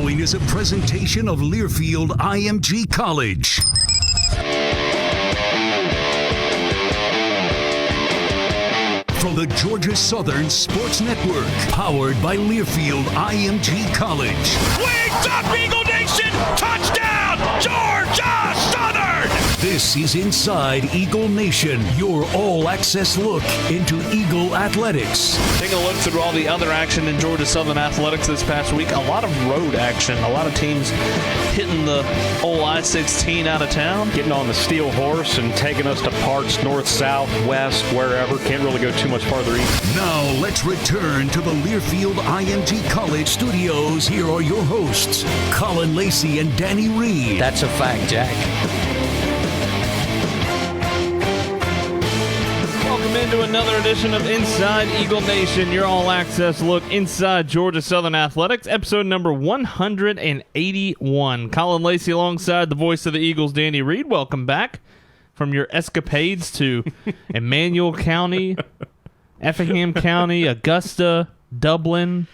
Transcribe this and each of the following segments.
following is a presentation of Learfield IMG College. From the Georgia Southern Sports Network, powered by Learfield IMG College. Wings up, Eagle Nation! Touchdown, Georgia Southern! This is Inside Eagle Nation, your all-access look into Eagle athletics. Taking a look through all the other action in Georgia Southern athletics this past week. A lot of road action. A lot of teams hitting the old I-16 out of town. Getting on the steel horse and taking us to parts north, south, west, wherever. Can't really go too much farther east. Now let's return to the Learfield IMG College studios. Here are your hosts, Colin Lacy and Danny Reed. That's a fact, Jack. Welcome into another edition of Inside Eagle Nation, your all-access look inside Georgia Southern athletics, episode number 181. Colin Lacy alongside the voice of the Eagles, Danny Reed. Welcome back from your escapades to Emmanuel County, Effingham County, Augusta, Dublin.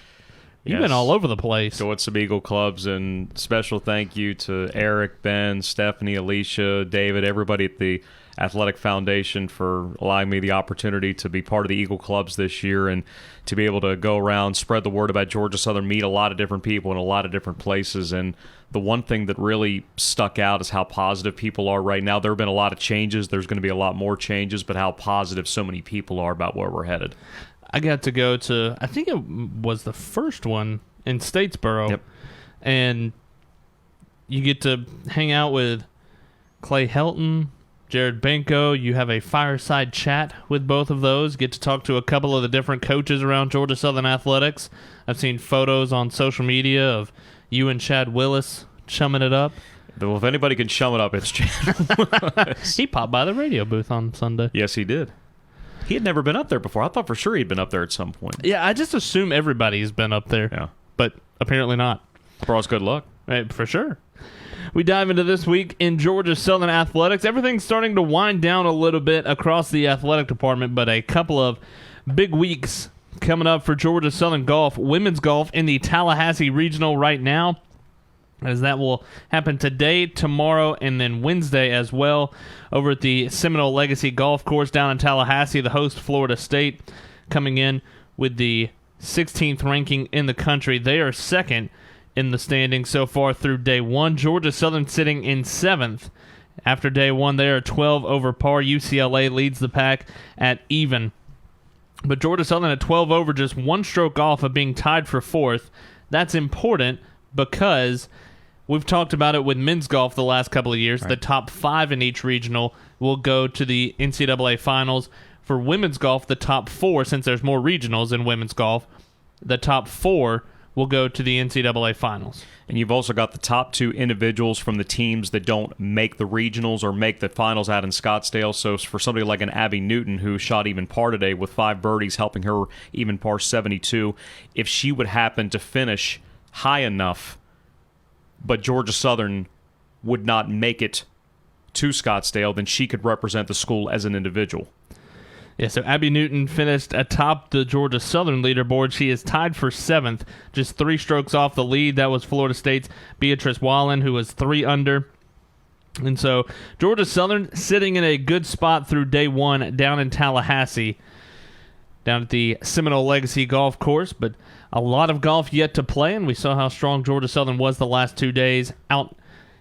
You've been all over the place. Go with some Eagle clubs, and special thank you to Eric, Ben, Stephanie, Alicia, David, everybody at the Athletic Foundation for allowing me the opportunity to be part of the Eagle clubs this year and to be able to go around, spread the word about Georgia Southern, meet a lot of different people in a lot of different places. And the one thing that really stuck out is how positive people are right now. There have been a lot of changes. There's going to be a lot more changes, but how positive so many people are about where we're headed. I got to go to, I think it was the first one in Statesboro. Yep. And you get to hang out with Clay Helton, Jared Benko. You have a fireside chat with both of those. Get to talk to a couple of the different coaches around Georgia Southern athletics. I've seen photos on social media of you and Chad Willis chumming it up. Well, if anybody can chum it up, it's Chad Willis. He popped by the radio booth on Sunday. Yes, he did. He had never been up there before. I thought for sure he'd been up there at some point. Yeah, I just assume everybody's been up there. Yeah. But apparently not. Brought us good luck. Right, for sure. We dive into this week in Georgia Southern athletics. Everything's starting to wind down a little bit across the athletic department, but a couple of big weeks coming up for Georgia Southern golf. Women's golf in the Tallahassee Regional right now, as that will happen today, tomorrow, and then Wednesday as well over at the Seminole Legacy Golf Course down in Tallahassee. The host, Florida State, coming in with the 16th ranking in the country. They are second in the standings so far through day one. Georgia Southern sitting in 7th. After day one, they are 12 over par. UCLA leads the pack at even. But Georgia Southern at 12 over, just one stroke off of being tied for 4th. That's important because we've talked about it with men's golf the last couple of years. Right. The top 5 in each regional will go to the NCAA finals. For women's golf, the top 4, since there's more regionals in women's golf, the top 4 will go to the NCAA finals. And you've also got the top 2 individuals from the teams that don't make the regionals or make the finals out in Scottsdale. So for somebody like an Abby Newton, who shot even par today with 5 birdies, helping her even par 72, if she would happen to finish high enough, but Georgia Southern would not make it to Scottsdale, then she could represent the school as an individual. Yeah, so Abby Newton finished atop the Georgia Southern leaderboard. She is tied for 7th, just 3 strokes off the lead. That was Florida State's Beatrice Wallen, who was 3 under. And so Georgia Southern sitting in a good spot through day one down in Tallahassee, down at the Seminole Legacy Golf Course. But a lot of golf yet to play, and we saw how strong Georgia Southern was the last 2 days out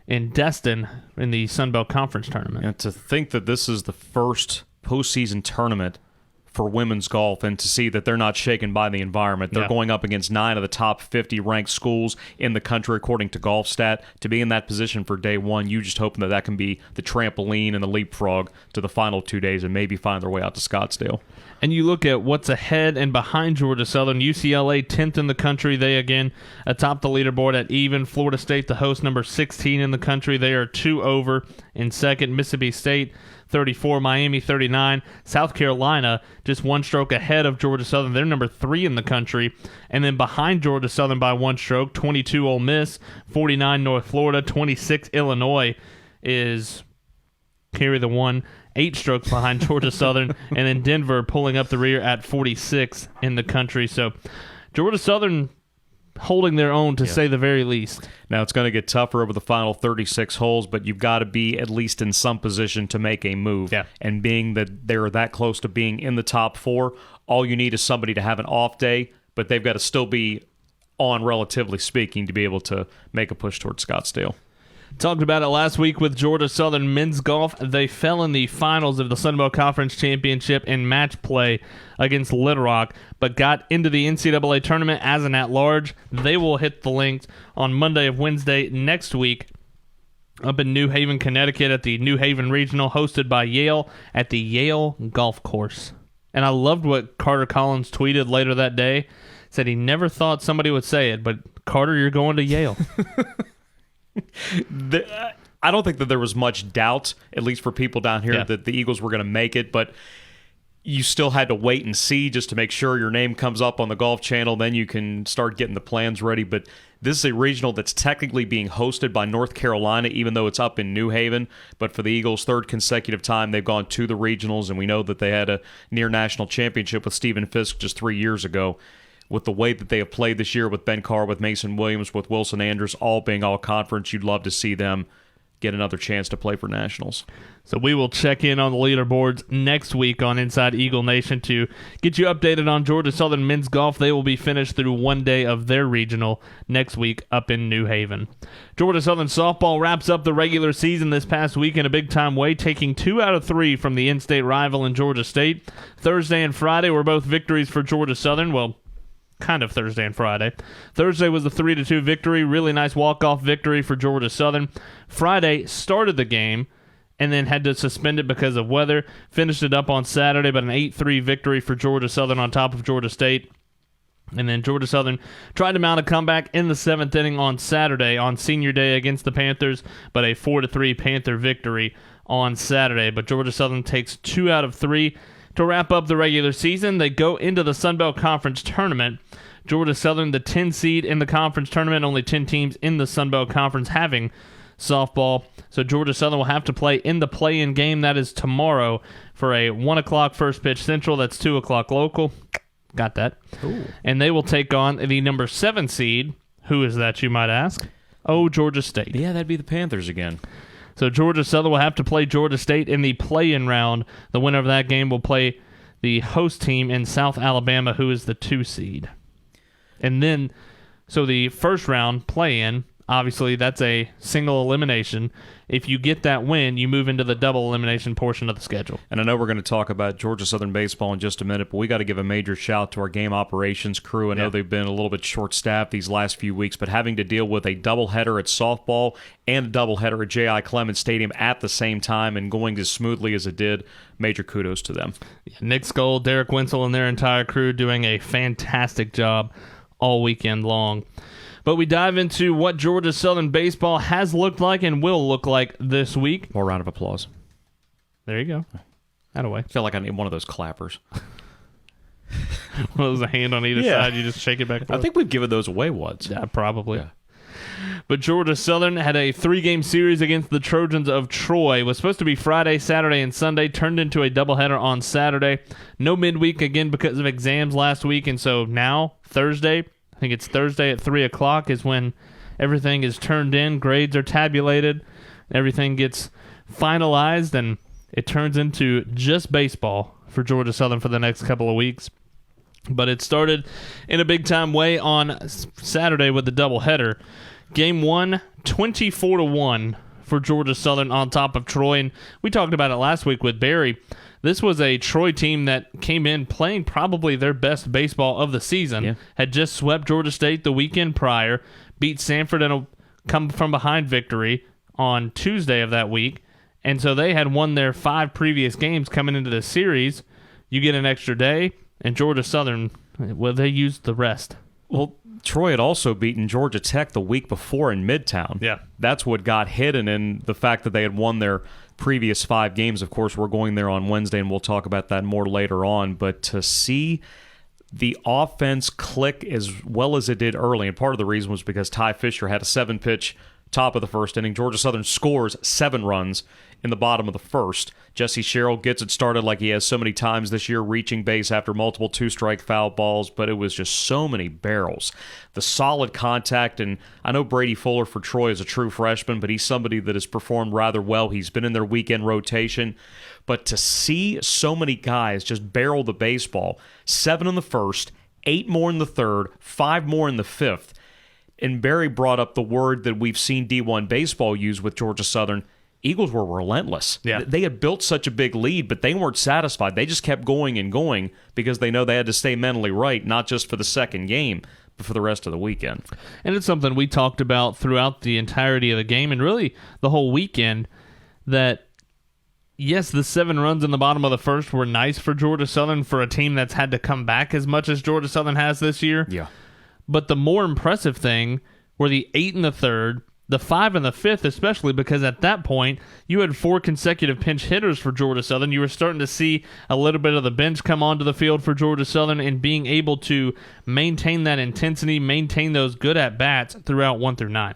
in Destin in the Sunbelt Conference Tournament. And to think that this is the first postseason tournament for women's golf, and to see that they're not shaken by the environment. They're going up against 9 of the top 50 ranked schools in the country, according to GolfStat. To be in that position for day one, you just hoping that can be the trampoline and the leapfrog to the final 2 days and maybe find their way out to Scottsdale. And you look at what's ahead and behind Georgia Southern. UCLA, 10th in the country. They, again, atop the leaderboard at even. Florida State, the host, number 16 in the country. They are 2 over in second. Mississippi State, 34. Miami, 39. South Carolina, just 1 stroke ahead of Georgia Southern. They're number 3 in the country. And then behind Georgia Southern by 1 stroke, 22 Ole Miss, 49 North Florida, 26 Illinois is carry the 1. 8 strokes behind Georgia Southern, and then Denver pulling up the rear at 46 in the country. So Georgia Southern holding their own, to say the very least. Now, it's going to get tougher over the final 36 holes, but you've got to be at least in some position to make a move. Yeah. And being that they're that close to being in the top 4, all you need is somebody to have an off day, but they've got to still be on, relatively speaking, to be able to make a push towards Scottsdale. Talked about it last week with Georgia Southern men's golf. They fell in the finals of the Sunbelt Conference Championship in match play against Little Rock, but got into the NCAA tournament as an at-large. They will hit the links on Monday of Wednesday next week up in New Haven, Connecticut at the New Haven Regional, hosted by Yale at the Yale Golf Course. And I loved what Carter Collins tweeted later that day. Said he never thought somebody would say it, but Carter, you're going to Yale. I don't think that there was much doubt, at least for people down here, that the Eagles were going to make it, but you still had to wait and see just to make sure your name comes up on the Golf Channel. Then you can start getting the plans ready. But this is a regional that's technically being hosted by North Carolina, even though it's up in New Haven. But for the Eagles' third consecutive time, they've gone to the regionals, and we know that they had a near national championship with Stephen Fisk just 3 years ago. With the way that they have played this year with Ben Carr, with Mason Williams, with Wilson Andrews, all being all conference, you'd love to see them get another chance to play for nationals. So we will check in on the leaderboards next week on Inside Eagle Nation to get you updated on Georgia Southern men's golf. They will be finished through one day of their regional next week up in New Haven. Georgia Southern softball wraps up the regular season this past week in a big-time way, taking 2 out of 3 from the in-state rival in Georgia State. Thursday and Friday were both victories for Georgia Southern. Well, kind of Thursday and Friday. Thursday was the 3-2 victory. Really nice walk-off victory for Georgia Southern. Friday started the game and then had to suspend it because of weather. Finished it up on Saturday, but an 8-3 victory for Georgia Southern on top of Georgia State. And then Georgia Southern tried to mount a comeback in the 7th inning on Saturday on Senior Day against the Panthers, but a 4-3 Panther victory on Saturday. But Georgia Southern takes 2 out of 3. To wrap up the regular season, they go into the Sunbelt Conference Tournament. Georgia Southern, the 10 seed in the conference tournament, only 10 teams in the Sunbelt Conference having softball. So Georgia Southern will have to play in the play-in game. That is tomorrow for a 1 o'clock first pitch central. That's 2 o'clock local. Got that. Ooh. And they will take on the number 7 seed. Who is that, you might ask? Oh, Georgia State. Yeah, that'd be the Panthers again. So Georgia Southern will have to play Georgia State in the play-in round. The winner of that game will play the host team in South Alabama, who is the 2 seed. And then, so the first round play-in, obviously that's a single elimination. If you get that win, you move into the double elimination portion of the schedule. And I know we're going to talk about Georgia Southern baseball in just a minute, but we got to give a major shout to our game operations crew. I know they've been a little bit short-staffed these last few weeks, but having to deal with a doubleheader at softball and a doubleheader at J.I. Clements Stadium at the same time and going as smoothly as it did, major kudos to them. Nick Skoll, Derek Winsel, and their entire crew doing a fantastic job all weekend long. But we dive into what Georgia Southern baseball has looked like and will look like this week. More round of applause. There you go. That way. I feel like I need one of those clappers. One of those, a hand on either side, you just shake it back and forth. I think we've given those away once. Yeah, probably. Yeah. But Georgia Southern had a 3-game series against the Trojans of Troy. It was supposed to be Friday, Saturday, and Sunday. Turned into a doubleheader on Saturday. No midweek again because of exams last week. And so now, Thursday, I think it's Thursday at 3 o'clock is when everything is turned in. Grades are tabulated. Everything gets finalized. And it turns into just baseball for Georgia Southern for the next couple of weeks. But it started in a big-time way on Saturday with the doubleheader. Game 1, 24-1 for Georgia Southern on top of Troy. And we talked about it last week with Barry. This was a Troy team that came in playing probably their best baseball of the season. Yeah. Had just swept Georgia State the weekend prior, beat Sanford in a come-from-behind victory on Tuesday of that week. And so they had won their 5 previous games coming into the series. You get an extra day, and Georgia Southern, well, they used the rest. Well, Troy had also beaten Georgia Tech the week before in Midtown. Yeah. That's what got hidden in the fact that they had won their previous 5 games. Of course, we're going there on Wednesday, and we'll talk about that more later on. But to see the offense click as well as it did early, and part of the reason was because Ty Fisher had a 7-pitch top of the first inning. Georgia Southern scores 7 runs in the bottom of the first. Jesse Sherrill gets it started like he has so many times this year, reaching base after multiple 2-strike foul balls, but it was just so many barrels. The solid contact, and I know Brady Fuller for Troy is a true freshman, but he's somebody that has performed rather well. He's been in their weekend rotation. But to see so many guys just barrel the baseball, 7 in the first, 8 more in the third, 5 more in the fifth, and Barry brought up the word that we've seen D1 baseball use with Georgia Southern. Eagles were relentless. Yeah. They had built such a big lead, but they weren't satisfied. They just kept going and going because they know they had to stay mentally right, not just for the second game, but for the rest of the weekend. And it's something we talked about throughout the entirety of the game and really the whole weekend, that yes, the 7 runs in the bottom of the first were nice for Georgia Southern for a team that's had to come back as much as Georgia Southern has this year. Yeah. But the more impressive thing were the 8 in the third, the 5 in the fifth, especially because at that point you had 4 consecutive pinch hitters for Georgia Southern. You were starting to see a little bit of the bench come onto the field for Georgia Southern and being able to maintain that intensity, maintain those good at-bats throughout 1 through 9.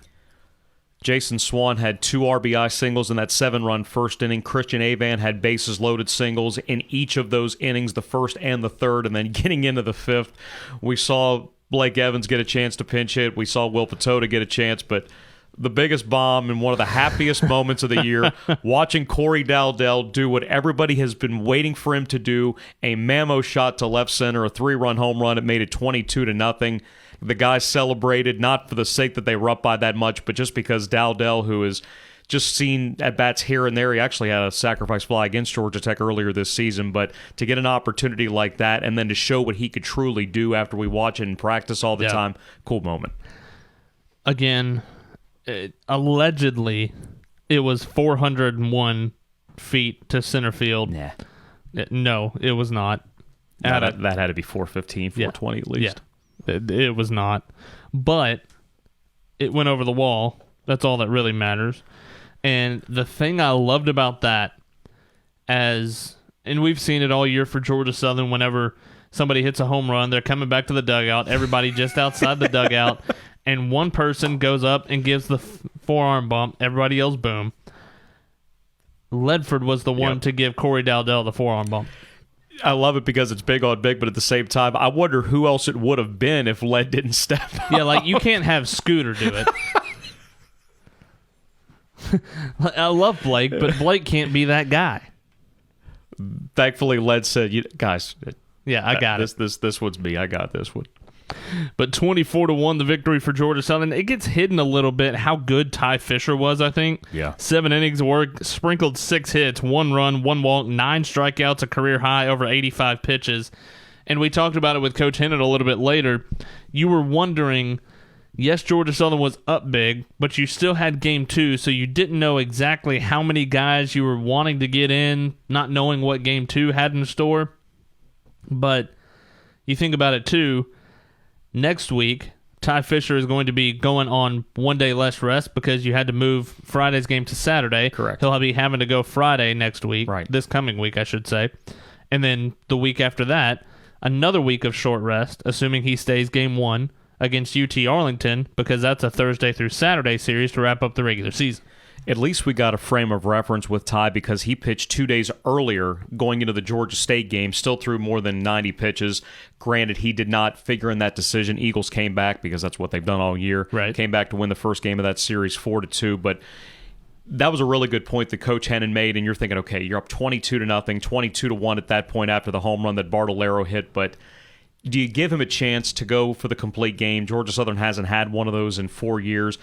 Jason Swan had 2 RBI singles in that 7-run first inning. Christian Avan had bases-loaded singles in each of those innings, the first and the third, and then getting into the fifth, we saw Blake Evans get a chance to pinch hit. We saw Will Patota get a chance, but the biggest bomb and one of the happiest moments of the year, watching Corey Dowdell do what everybody has been waiting for him to do, a mammo shot to left center, a 3-run home run. It made it 22-0. The guys celebrated, not for the sake that they were up by that much, but just because Dowdell, who has just seen at-bats here and there, he actually had a sacrifice fly against Georgia Tech earlier this season, but to get an opportunity like that and then to show what he could truly do after we watch it in practice all the time, cool moment. Again, allegedly, it was 401 feet to center field. Nah. No, it was not. No, that had to be 415, 420 at least. Yeah, it was not. But it went over the wall. That's all that really matters. And the thing I loved about that, and we've seen it all year for Georgia Southern, whenever somebody hits a home run, they're coming back to the dugout, everybody just outside the dugout, and one person goes up and gives the forearm bump, everybody yells boom. Ledford was the one to give Corey Dowdell the forearm bump. I love it because it's big on big, but at the same time, I wonder who else it would have been if Led didn't step up. Yeah, like you can't have Scooter do it. I love Blake, but Blake can't be that guy. Thankfully, Led said, guys, yeah, I got it. This one's me. I got this one. But 24-1, the victory for Georgia Southern. It gets hidden a little bit how good Ty Fisher was, I think. Yeah. 7 innings of work, sprinkled 6 hits, 1 run, 1 walk, 9 strikeouts, a career high, over 85 pitches. And we talked about it with Coach Hennett a little bit later. You were wondering, yes, Georgia Southern was up big, but you still had game 2, so you didn't know exactly how many guys you were wanting to get in, not knowing what game 2 had in store. But you think about it, too. Next week, Ty Fisher is going to be going on 1 day less rest because you had to move Friday's game to Saturday. Correct. He'll be having to go Friday next week. Right. This coming week, I should say. And then the week after that, another week of short rest, assuming he stays game 1 against UT Arlington, because that's a Thursday through Saturday series to wrap up the regular season. At least we got a frame of reference with Ty because he pitched 2 days earlier going into the Georgia State game, still threw more than 90 pitches. Granted, he did not figure in that decision. Eagles came back because that's what they've done all year. Right. Came back to win the first game of that series 4-2, but that was a really good point that Coach Hennon made, and you're thinking, okay, you're up 22-0, 22-1 at that point after the home run that Bartolero hit, but do you give him a chance to go for the complete game? Georgia Southern hasn't had one of those in 4 years.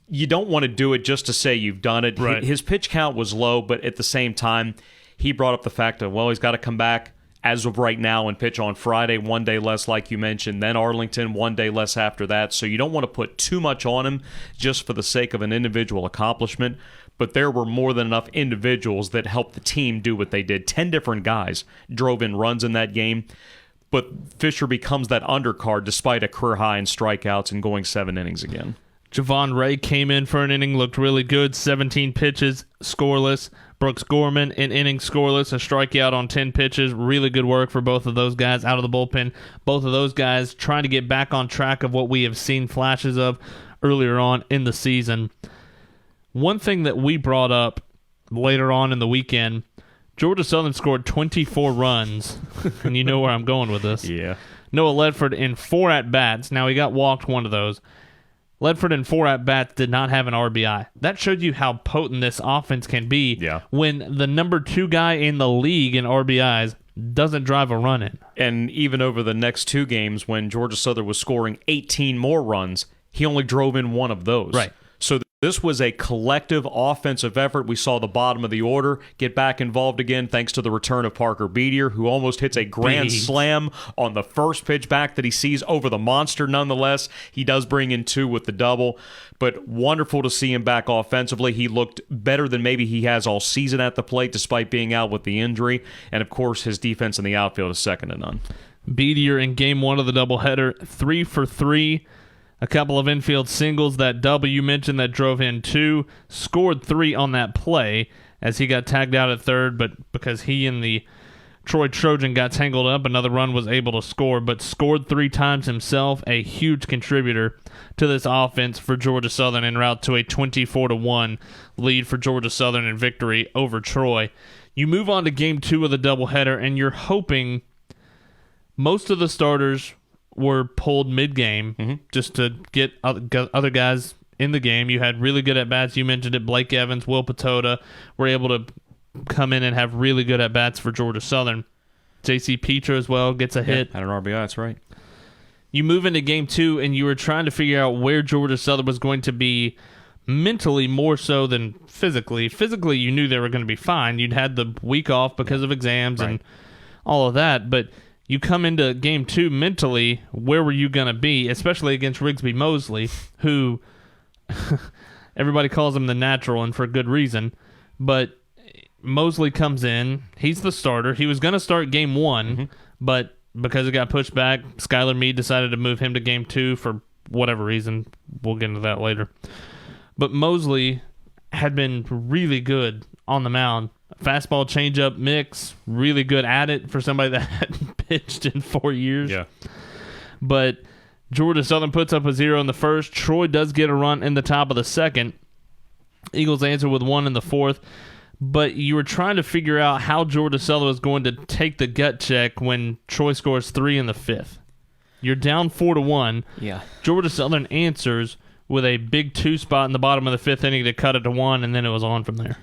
You don't want to do it just to say you've done it. Right. His pitch count was low, but at the same time, he brought up the fact that, well, he's got to come back as of right now and pitch on Friday, 1 day less, like you mentioned, then Arlington, 1 day less after that. So you don't want to put too much on him just for the sake of an individual accomplishment. But there were more than enough individuals that helped the team do what they did. 10 different guys drove in runs in that game. But Fisher becomes that undercard despite a career high in strikeouts and going 7 innings again. Javon Ray came in for an inning, looked really good, 17 pitches, scoreless. Brooks Gorman, an inning scoreless, a strikeout on 10 pitches. Really good work for both of those guys out of the bullpen. Both of those guys trying to get back on track of what we have seen flashes of earlier on in the season. One thing that we brought up later on in the weekend, Georgia Southern scored 24 runs, and you know where I'm going with this. Yeah. Noah Ledford in 4 at-bats. Now, he got walked one of those. Ledford in 4 at-bats did not have an RBI. That showed you how potent this offense can be when the number 2 guy in the league in RBIs doesn't drive a run in. And even over the next 2 games, when Georgia Southern was scoring 18 more runs, he only drove in 1 of those. Right. So this was a collective offensive effort. We saw the bottom of the order get back involved again thanks to the return of Parker Beatier, who almost hits a grand slam on the first pitch back that he sees over the monster. Nonetheless, he does bring in 2 with the double, but wonderful to see him back offensively. He looked better than maybe he has all season at the plate despite being out with the injury, and of course his defense in the outfield is second to none. Beatier in game 1 of the doubleheader, 3 for 3. A couple of infield singles. That double you mentioned that drove in 2, scored 3 on that play as he got tagged out at third, but because he and the Troy Trojan got tangled up, another run was able to score, but scored 3 times himself, a huge contributor to this offense for Georgia Southern en route to a 24-1 lead for Georgia Southern in victory over Troy. You move on to game 2 of the doubleheader, and you're hoping most of the starters were pulled mid-game just to get other guys in the game. You had really good at-bats. You mentioned it. Blake Evans, Will Patota were able to come in and have really good at-bats for Georgia Southern. J.C. Petra as well gets a hit. Had an RBI, that's right. You move into game 2, and you were trying to figure out where Georgia Southern was going to be mentally more so than physically. Physically, you knew they were going to be fine. You'd had the week off because of exams and all of that, but you come into game 2 mentally, where were you going to be, especially against Rigsby Mosley, who everybody calls him the natural, and for good reason. But Mosley comes in. He's the starter. He was going to start game 1, but because it got pushed back, Skylar Meade decided to move him to game 2 for whatever reason. We'll get into that later. But Mosley had been really good on the mound. Fastball changeup mix, really good at it for somebody that hadn't pitched in 4 years. Yeah. But Georgia Southern puts up a 0 in the first. Troy does get a run in the top of the second. Eagles answer with 1 in the fourth. But you were trying to figure out how Georgia Southern was going to take the gut check when Troy scores 3 in the fifth. You're down 4-1. Yeah. Georgia Southern answers with a big 2 spot in the bottom of the 5th inning to cut it to 1, and then it was on from there.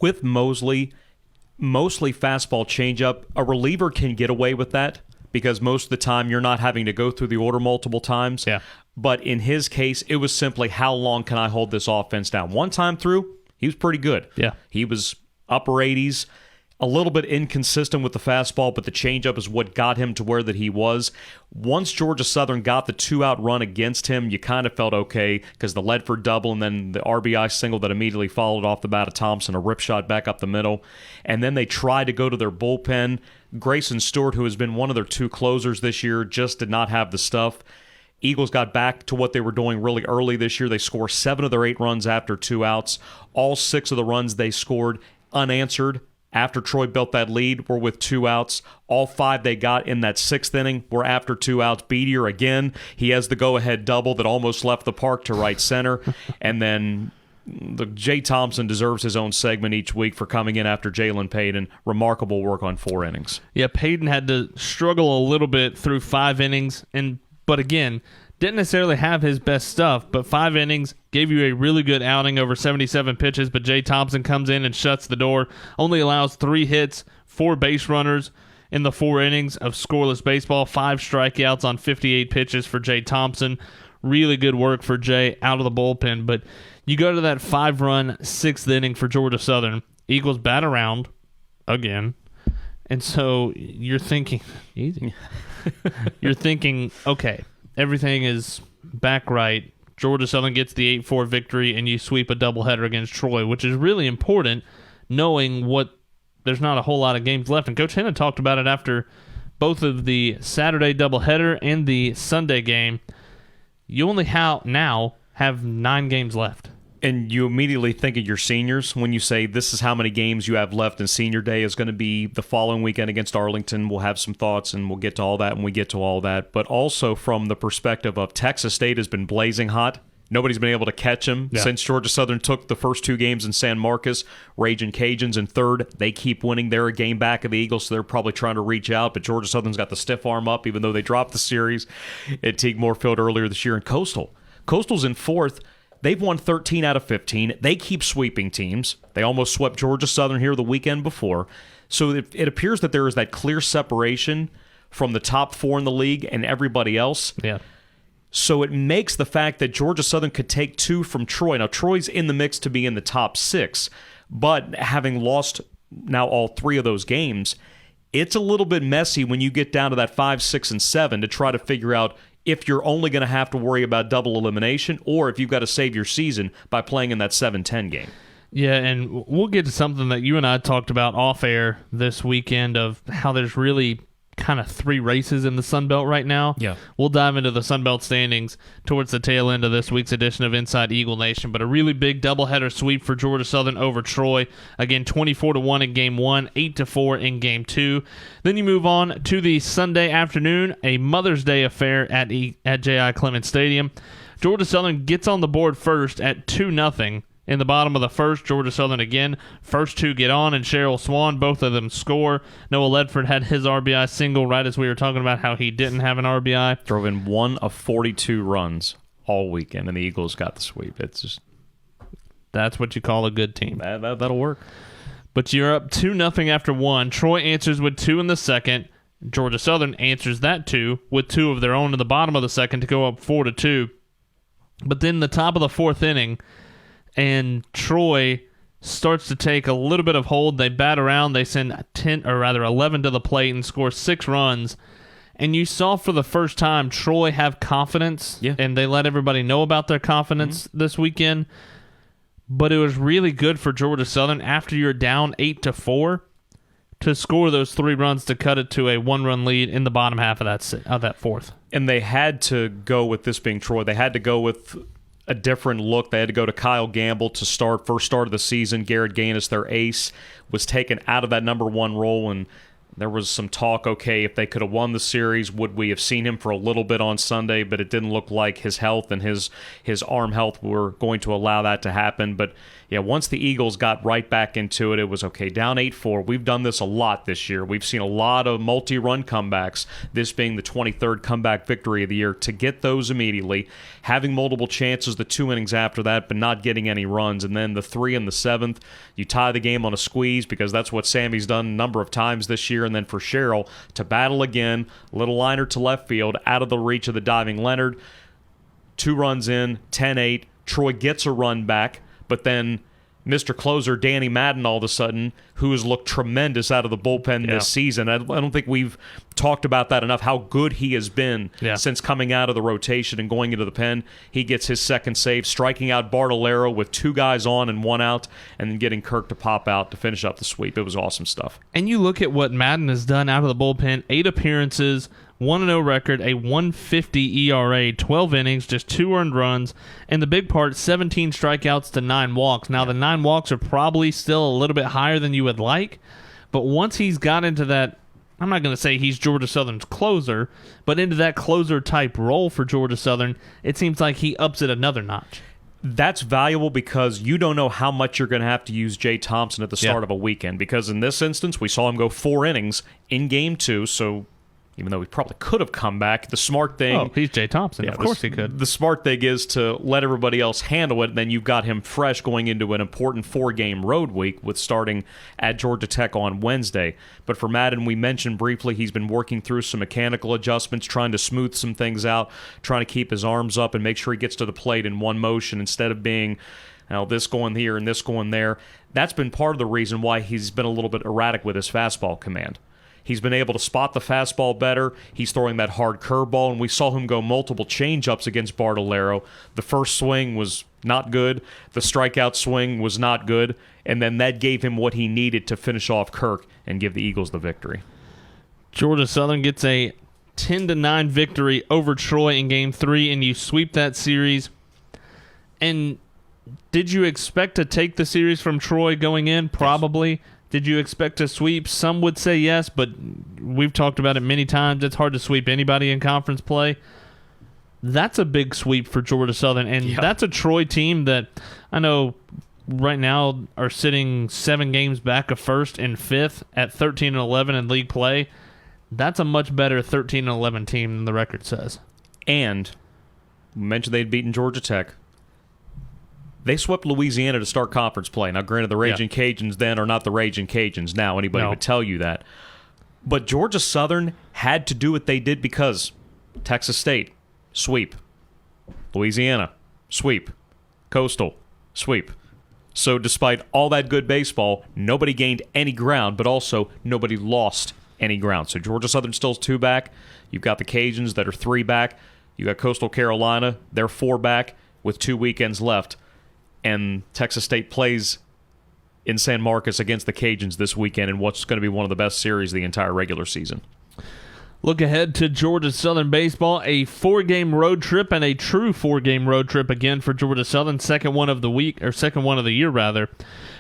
With Mosley, mostly fastball changeup, a reliever can get away with that because most of the time you're not having to go through the order multiple times. Yeah. But in his case, it was simply how long can I hold this offense down? One time through, he was pretty good. Yeah. He was upper 80s, a little bit inconsistent with the fastball, but the changeup is what got him to where that he was. Once Georgia Southern got the 2-out run against him, you kind of felt okay because the Ledford double and then the RBI single that immediately followed off the bat of Thompson, a rip shot back up the middle. And then they tried to go to their bullpen. Grayson Stewart, who has been one of their 2 closers this year, just did not have the stuff. Eagles got back to what they were doing really early this year. They score 7 of their 8 runs after 2 outs. All 6 of the runs they scored unanswered after Troy built that lead were with 2 outs. All 5 they got in that 6th inning were after 2 outs. Beatier, again, he has the go-ahead double that almost left the park to right center. And then Jay Thompson deserves his own segment each week for coming in after Jalen Payton. Remarkable work on 4 innings. Yeah, Payton had to struggle a little bit through 5 innings, but again, didn't necessarily have his best stuff, but 5 innings, gave you a really good outing over 77 pitches, but Jay Thompson comes in and shuts the door, only allows 3 hits, 4 base runners in the 4 innings of scoreless baseball, 5 strikeouts on 58 pitches for Jay Thompson. Really good work for Jay out of the bullpen, but you go to that 5-run 6th inning for Georgia Southern. Eagles bat around again, and so you're thinking, easy. You're thinking, okay, everything is back right. Georgia Southern gets the 8-4 victory, and you sweep a doubleheader against Troy, which is really important, knowing there's not a whole lot of games left. And Coach Henna talked about it after both of the Saturday doubleheader and the Sunday game. You only now have 9 games left. And you immediately think of your seniors when you say this is how many games you have left, and senior day is going to be the following weekend against Arlington. We'll have some thoughts, and we'll get to all that when we get to all that. But also from the perspective of Texas State has been blazing hot, Nobody's been able to catch him since Georgia Southern took the first 2 games in San Marcos. Ragin' Cajuns in third. They keep winning. They're a game back of the Eagles, so they're probably trying to reach out. But Georgia Southern's got the stiff arm up, even though they dropped the series at Teague Moorfield earlier this year. And Coastal's in fourth. They've won 13 out of 15. They keep sweeping teams. They almost swept Georgia Southern here the weekend before. So it appears that there is that clear separation from the top 4 in the league and everybody else. Yeah. So it makes the fact that Georgia Southern could take 2 from Troy. Now, Troy's in the mix to be in the top 6, but having lost now all 3 of those games, it's a little bit messy when you get down to that 5, 6, and 7 to try to figure out if you're only going to have to worry about double elimination or if you've got to save your season by playing in that 7-10 game. Yeah, and we'll get to something that you and I talked about off air this weekend of how there's really kind of 3 races in the Sunbelt right now. Yeah. We'll dive into the Sunbelt standings towards the tail end of this week's edition of Inside Eagle Nation, but a really big doubleheader sweep for Georgia Southern over Troy. Again, 24-1 in Game 1, 8-4 in Game 2. Then you move on to the Sunday afternoon, a Mother's Day affair at J.I. Clements Stadium. Georgia Southern gets on the board first at 2-0. In the bottom of the first, Georgia Southern again. First 2 get on, and Cheryl Swan, both of them score. Noah Ledford had his RBI single right as we were talking about how he didn't have an RBI. Drove in 1 of 42 runs all weekend, and the Eagles got the sweep. It's just... That's what you call a good team. That'll work. But you're up 2-0 after 1. Troy answers with 2 in the second. Georgia Southern answers that 2 with 2 of their own in the bottom of the second to go up 4-2. But then the top of the 4th inning, and Troy starts to take a little bit of hold. They bat around. They send 11 to the plate and score 6 runs. And you saw for the first time Troy have confidence, and they let everybody know about their confidence this weekend. But it was really good for Georgia Southern after you're down 8-4 to score those 3 runs to cut it to a 1-run lead in the bottom half of that 4th. And they had to go with this being Troy. They had to go with a different look. They had to go to Kyle Gamble to start first start of the season. Garrett Gaines, their ace, was taken out of that number 1 role, and there was some talk, okay, if they could have won the series, would we have seen him for a little bit on Sunday? But it didn't look like his health and his arm health were going to allow that to happen. But yeah, once the Eagles got right back into it, it was okay, down 8-4. We've done this a lot this year. We've seen a lot of multi-run comebacks, this being the 23rd comeback victory of the year. To get those immediately, having multiple chances the 2 innings after that, but not getting any runs, and then the 3 in the 7th, you tie the game on a squeeze because that's what Sammy's done a number of times this year, and then for Cheryl to battle again, little liner to left field, out of the reach of the diving Leonard, 2 runs in, 10-8, Troy gets a run back, but then Mr. Closer, Danny Madden, all of a sudden, who has looked tremendous out of the bullpen this season. I don't think we've talked about that enough, how good he has been since coming out of the rotation and going into the pen. He gets his second save, striking out Bartolero with 2 guys on and 1 out, and then getting Kirk to pop out to finish up the sweep. It was awesome stuff. And you look at what Madden has done out of the bullpen, 8 appearances, 1-0 record, a 1.50 ERA, 12 innings, just 2 earned runs, and the big part, 17 strikeouts to 9 walks. Now, the 9 walks are probably still a little bit higher than you would like, but once he's got into that, I'm not going to say he's Georgia Southern's closer, but into that closer-type role for Georgia Southern, it seems like he ups it another notch. That's valuable because you don't know how much you're going to have to use Jay Thompson at the start of a weekend, because in this instance, we saw him go 4 innings in Game 2, so even though he probably could have come back, the smart thing... Oh, he's Jay Thompson. Of course he could. The smart thing is to let everybody else handle it, and then you've got him fresh going into an important 4-game road week with starting at Georgia Tech on Wednesday. But for Madden, we mentioned briefly, he's been working through some mechanical adjustments, trying to smooth some things out, trying to keep his arms up and make sure he gets to the plate in one motion instead of being... this going here and this going there. That's been part of the reason why he's been a little bit erratic with his fastball command. He's been able to spot the fastball better. He's throwing that hard curveball, and we saw him go multiple changeups against Bartolero. The first swing was not good. The strikeout swing was not good. And then that gave him what he needed to finish off Kirk and give the Eagles the victory. Georgia Southern gets a 10-9 victory over Troy in Game 3, and you sweep that series. And did you expect to take the series from Troy going in? Probably. Yes. Did you expect to sweep? Some would say yes, but we've talked about it many times. It's hard to sweep anybody in conference play. That's a big sweep for Georgia Southern, and that's a Troy team that I know right now are sitting 7 games back of first and fifth at 13-11 in league play. That's a much better 13-11 team than the record says. And we mentioned they'd beaten Georgia Tech. They swept Louisiana to start conference play. Now, granted, the Raging Cajuns then are not the Raging Cajuns now. Anybody would tell you that. But Georgia Southern had to do what they did because Texas State, sweep. Louisiana, sweep. Coastal, sweep. So despite all that good baseball, nobody gained any ground, but also nobody lost any ground. So Georgia Southern still's 2 back. You've got the Cajuns that are 3 back. You got Coastal Carolina, they're 4 back with 2 weekends left. And Texas State plays in San Marcos against the Cajuns this weekend in what's going to be one of the best series of the entire regular season. Look ahead to Georgia Southern baseball, a 4-game road trip and a true 4-game road trip again for Georgia Southern, second one of the year rather.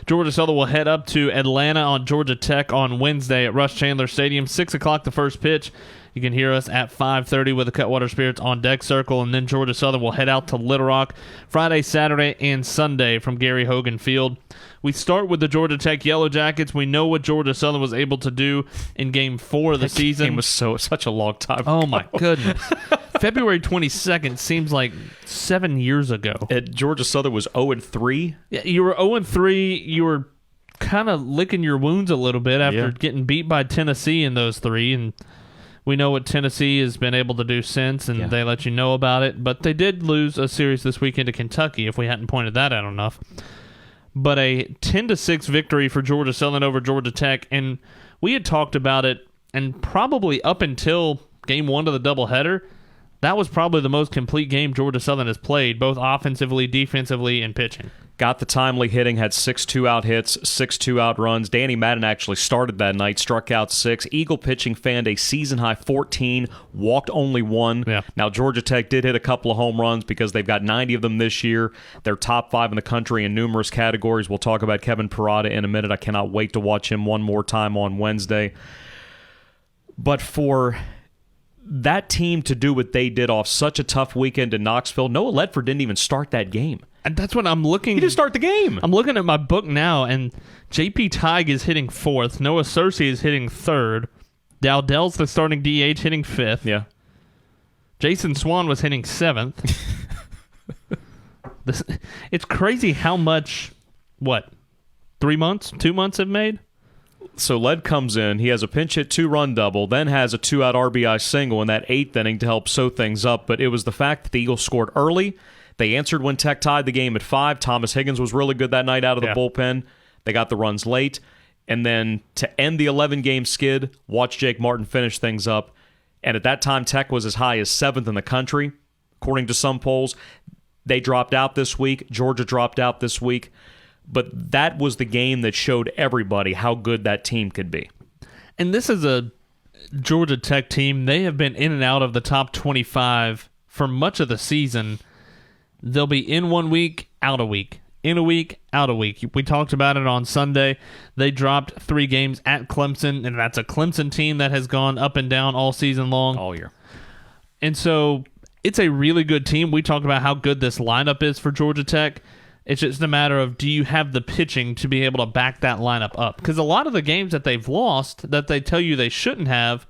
Georgia Southern will head up to Atlanta on Georgia Tech on Wednesday at Rush Chandler Stadium, 6 o'clock the first pitch. You can hear us at 5:30 with the Cutwater Spirits on Deck Circle, and then Georgia Southern will head out to Little Rock Friday, Saturday, and Sunday from Gary Hogan Field. We start with the Georgia Tech Yellow Jackets. We know what Georgia Southern was able to do in Game 4 of the season. That game was such a long time ago. Oh, my goodness. February 22nd seems like 7 years ago. Georgia Southern was 0-3. Yeah, you were 0-3. You were kind of licking your wounds a little bit after getting beat by Tennessee in those 3, and we know what Tennessee has been able to do since, and they let you know about it. But they did lose a series this weekend to Kentucky, if we hadn't pointed that out enough. But a 10-6 victory for Georgia Southern over Georgia Tech, and we had talked about it, and probably up until Game 1 of the doubleheader, that was probably the most complete game Georgia Southern has played, both offensively, defensively, and pitching. Got the timely hitting, had 6 2-out hits, 6 2-out runs. Danny Madden actually started that night, struck out 6. Eagle pitching fanned a season-high 14, walked only 1. Yeah. Now, Georgia Tech did hit a couple of home runs because they've got 90 of them this year. They're top 5 in the country in numerous categories. We'll talk about Kevin Parada in a minute. I cannot wait to watch him one more time on Wednesday. But for that team to do what they did off such a tough weekend in Knoxville, Noah Ledford didn't even start that game. And that's what I'm looking. He didn't start the game. I'm looking at my book now, and J.P. Tighe is hitting 4th. Noah Searcy is hitting 3rd. Dowdell's the starting DH hitting 5th. Yeah. Jason Swan was hitting 7th. It's crazy how much, 3 months, 2 months have made? So Led comes in, he has a pinch hit 2-run double, then has a 2-out RBI single in that 8th inning to help sew things up. But it was the fact that the Eagles scored early. They answered when Tech tied the game at 5. Thomas Higgins was really good that night out of the bullpen. They got the runs late. And then to end the 11-game skid, watch Jake Martin finish things up. And at that time, Tech was as high as 7th in the country, according to some polls. They dropped out this week. Georgia dropped out this week. But that was the game that showed everybody how good that team could be. And this is a Georgia Tech team. They have been in and out of the top 25 for much of the season. They'll be in 1 week, out a week. In a week, out a week. We talked about it on Sunday. They dropped 3 games at Clemson, and that's a Clemson team that has gone up and down all season long. All year. And so it's a really good team. We talked about how good this lineup is for Georgia Tech. It's just a matter of, do you have the pitching to be able to back that lineup up? Because a lot of the games that they've lost that they tell you they shouldn't have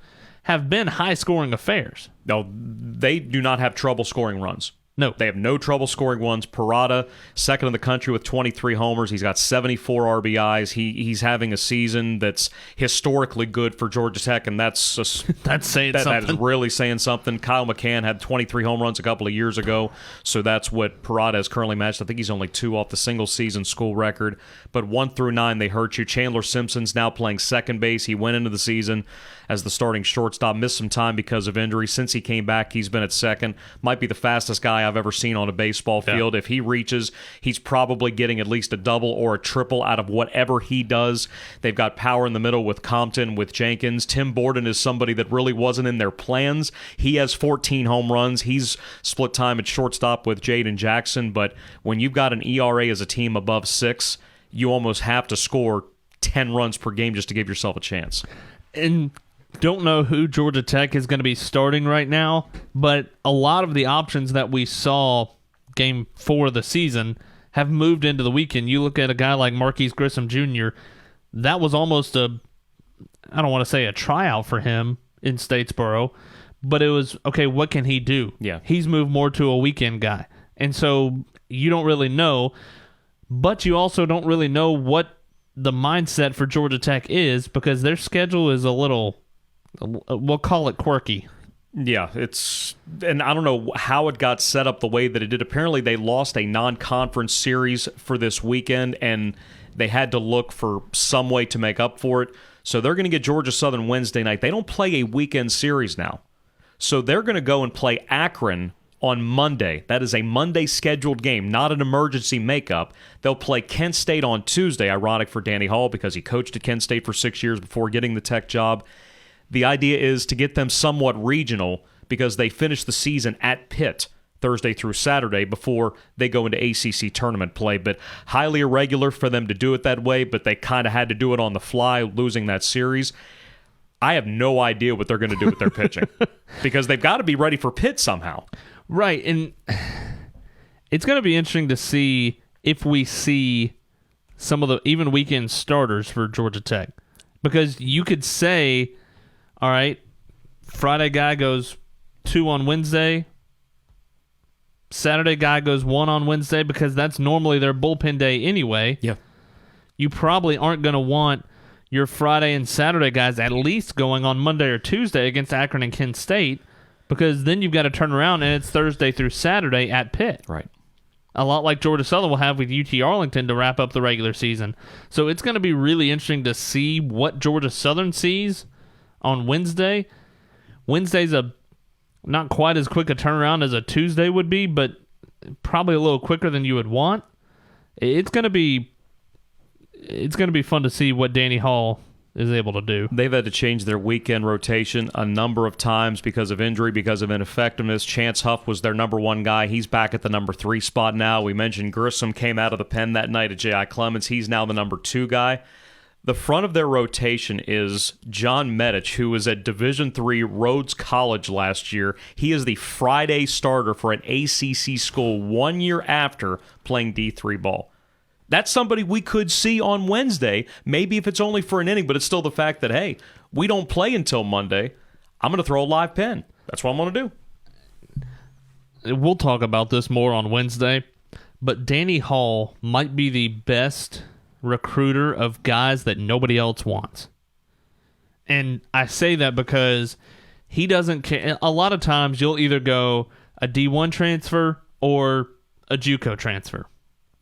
been high-scoring affairs. No, they do not have trouble scoring runs. No. They have no trouble scoring ones. Parada, second in the country with 23 homers. He's got 74 RBIs. He's having a season that's historically good for Georgia Tech, and that's saying something. That is really saying something. Kyle McCann had 23 home runs a couple of years ago, so that's what Parada has currently matched. I think he's only 2 off the single-season school record. But 1 through 9, they hurt you. Chandler Simpson's now playing second base. He went into the season as the starting shortstop, missed some time because of injury. Since he came back, he's been at second. Might be the fastest guy I've ever seen on a baseball field. If he reaches, he's probably getting at least a double or a triple out of whatever he does. They've got power in the middle with Compton, with Jenkins. Tim Borden is somebody that really wasn't in their plans. He has 14 home runs. He's split time at shortstop with Jaden Jackson. But when you've got an ERA as a team above 6, you almost have to score 10 runs per game just to give yourself a chance. And don't know who Georgia Tech is going to be starting right now, but a lot of the options that we saw game 4 of the season have moved into the weekend. You look at a guy like Marquise Grissom Jr., that was almost I don't want to say a tryout for him in Statesboro, but it was, okay, what can he do? Yeah. He's moved more to a weekend guy. And so you don't really know, but you also don't really know what the mindset for Georgia Tech is, because their schedule is a little, we'll call it quirky. Yeah, and I don't know how it got set up the way that it did. Apparently, they lost a non-conference series for this weekend, and they had to look for some way to make up for it. So they're going to get Georgia Southern Wednesday night. They don't play a weekend series now. So they're going to go and play Akron on Monday. That is a Monday scheduled game, not an emergency makeup. They'll play Kent State on Tuesday, ironic for Danny Hall because he coached at Kent State for 6 years before getting the Tech job. The idea is to get them somewhat regional because they finish the season at Pitt Thursday through Saturday before they go into ACC tournament play. But highly irregular for them to do it that way, but they kind of had to do it on the fly, losing that series. I have no idea what they're going to do with their pitching because they've got to be ready for Pitt somehow. Right, and it's going to be interesting to see if we see some of the even weekend starters for Georgia Tech. Because you could say, all right, Friday guy goes 2 on Wednesday, Saturday guy goes 1 on Wednesday, because that's normally their bullpen day anyway. Yeah. You probably aren't going to want your Friday and Saturday guys at least going on Monday or Tuesday against Akron and Kent State, because then you've got to turn around and it's Thursday through Saturday at Pitt. Right. A lot like Georgia Southern will have with UT Arlington to wrap up the regular season. So it's going to be really interesting to see what Georgia Southern sees on Wednesday. Wednesday's not quite as quick a turnaround as a Tuesday would be, but probably a little quicker than you would want. It's going to be fun to see what Danny Hall is able to do. They've had to change their weekend rotation a number of times because of injury, because of ineffectiveness. Chance Huff was their number 1 guy. He's back at the number 3 spot now. We mentioned Grissom came out of the pen that night at J.I. Clements. He's now the number 2 guy. The front of their rotation is John Medich, who was at Division III Rhodes College last year. He is the Friday starter for an ACC school 1 year after playing D3 ball. That's somebody we could see on Wednesday, maybe if it's only for an inning, but it's still the fact that, hey, we don't play until Monday. I'm going to throw a live pen. That's what I'm going to do. We'll talk about this more on Wednesday, but Danny Hall might be the best recruiter of guys that nobody else wants. And I say that because he doesn't care. A lot of times you'll either go a D1 transfer or a JUCO transfer.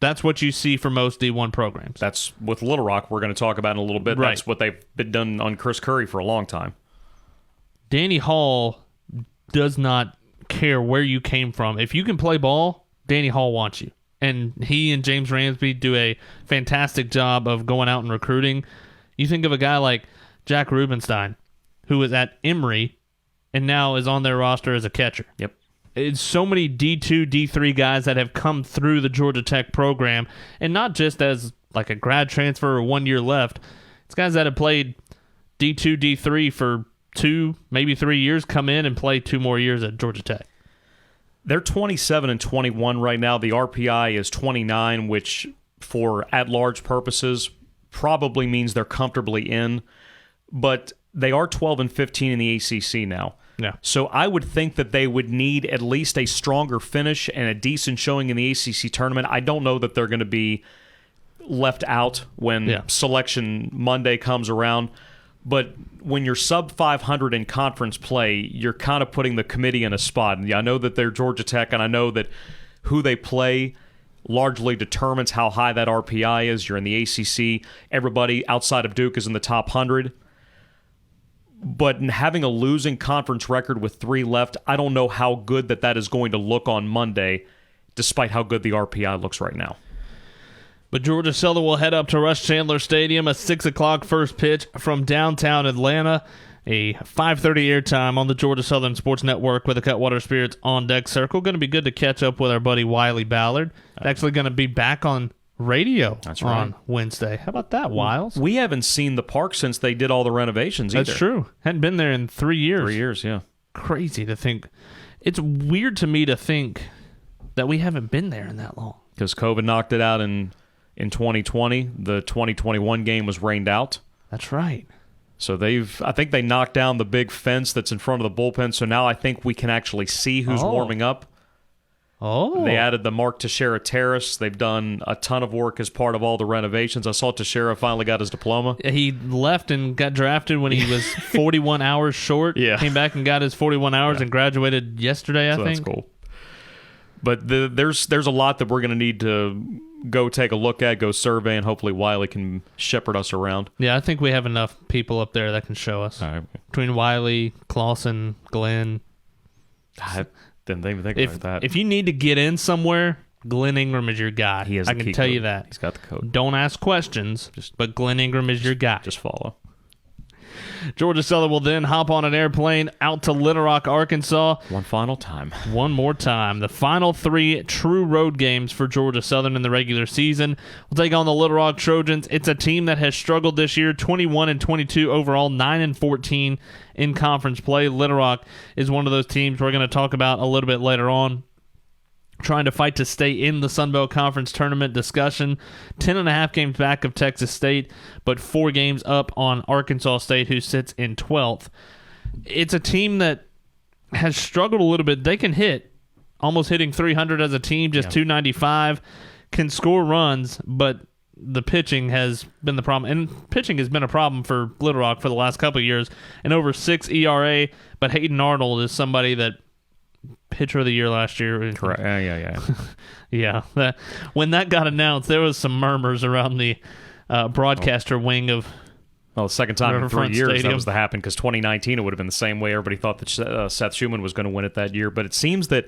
That's what you see for most D1 programs. That's with Little Rock, we're going to talk about in a little bit. Right. That's what they've been done on Chris Curry for a long time. Danny Hall does not care where you came from. If you can play ball, Danny Hall wants you. And he and James Ransby do a fantastic job of going out and recruiting. You think of a guy like Jack Rubenstein, who was at Emory and now is on their roster as a catcher. Yep. It's so many D2, D3 guys that have come through the Georgia Tech program, and not just as like a grad transfer or 1 year left. It's guys that have played D2, D3 for 2, maybe 3 years, come in and play 2 more years at Georgia Tech. They're 27-21 right now. The RPI is 29, which for at-large purposes probably means they're comfortably in. But they are 12-15 in the ACC now. Yeah. So I would think that they would need at least a stronger finish and a decent showing in the ACC tournament. I don't know that they're going to be left out when Selection Monday comes around. But when you're sub 500 in conference play, you're kind of putting the committee in a spot. And I know that they're Georgia Tech, and I know that who they play largely determines how high that RPI is. You're in the ACC. Everybody outside of Duke is in the top 100. But in having a losing conference record with 3 left, I don't know how good that is going to look on Monday, despite how good the RPI looks right now. But Georgia Southern will head up to Rush Chandler Stadium, a 6 o'clock first pitch from downtown Atlanta, a 5:30 airtime on the Georgia Southern Sports Network with the Cutwater Spirits on deck circle. Going to be good to catch up with our buddy Wiley Ballard. Actually going to be back on radio That's on right. Wednesday. How about that, Wiles? We haven't seen the park since they did all the renovations either. That's true. Hadn't been there in 3 years. 3 years, yeah. Crazy to think. It's weird to me to think that we haven't been there in that long. Because COVID knocked it out in 2020. The 2021 game was rained out. That's right. So I think they knocked down the big fence that's in front of the bullpen. So now I think we can actually see who's warming up. Oh. They added the Mark Teixeira Terrace. They've done a ton of work as part of all the renovations. I saw Teixeira finally got his diploma. He left and got drafted when he was 41 hours short. Yeah. Came back and got his 41 hours and graduated yesterday, I think. That's cool. But there's a lot that we're going to need to go take a look at, go survey, and hopefully Wiley can shepherd us around. Yeah, I think we have enough people up there that can show us. All right. Between Wiley, Clausen, Glenn. I didn't even think about that. If you need to get in somewhere, Glenn Ingram is your guy. He is I the can key tell code. you that. He's got the code. Don't ask questions, but Glenn Ingram is your guy. Just follow. Georgia Southern will then hop on an airplane out to Little Rock, Arkansas. One final time. One more time. The final 3 true road games for Georgia Southern in the regular season. We'll take on the Little Rock Trojans. It's a team that has struggled this year, 21-22 overall, 9-14 in conference play. Little Rock is one of those teams we're going to talk about a little bit later on, trying to fight to stay in the Sunbelt Conference tournament discussion. 10.5 games back of Texas State, but 4 games up on Arkansas State, who sits in 12th. It's a team that has struggled a little bit. They can hit, almost hitting 300 as a team, just 295, can score runs, but the pitching has been the problem. And pitching has been a problem for Little Rock for the last couple of years. And over 6 ERA, but Hayden Arnold is somebody that pitcher of the year last year. Correct. Yeah. Yeah. When that got announced, there was some murmurs around the broadcaster wing of Well, the second time in 3 Riverfront years Stadium. that was to happen, because 2019 it would have been the same way. Everybody thought that Seth Schumann was going to win it that year. But it seems that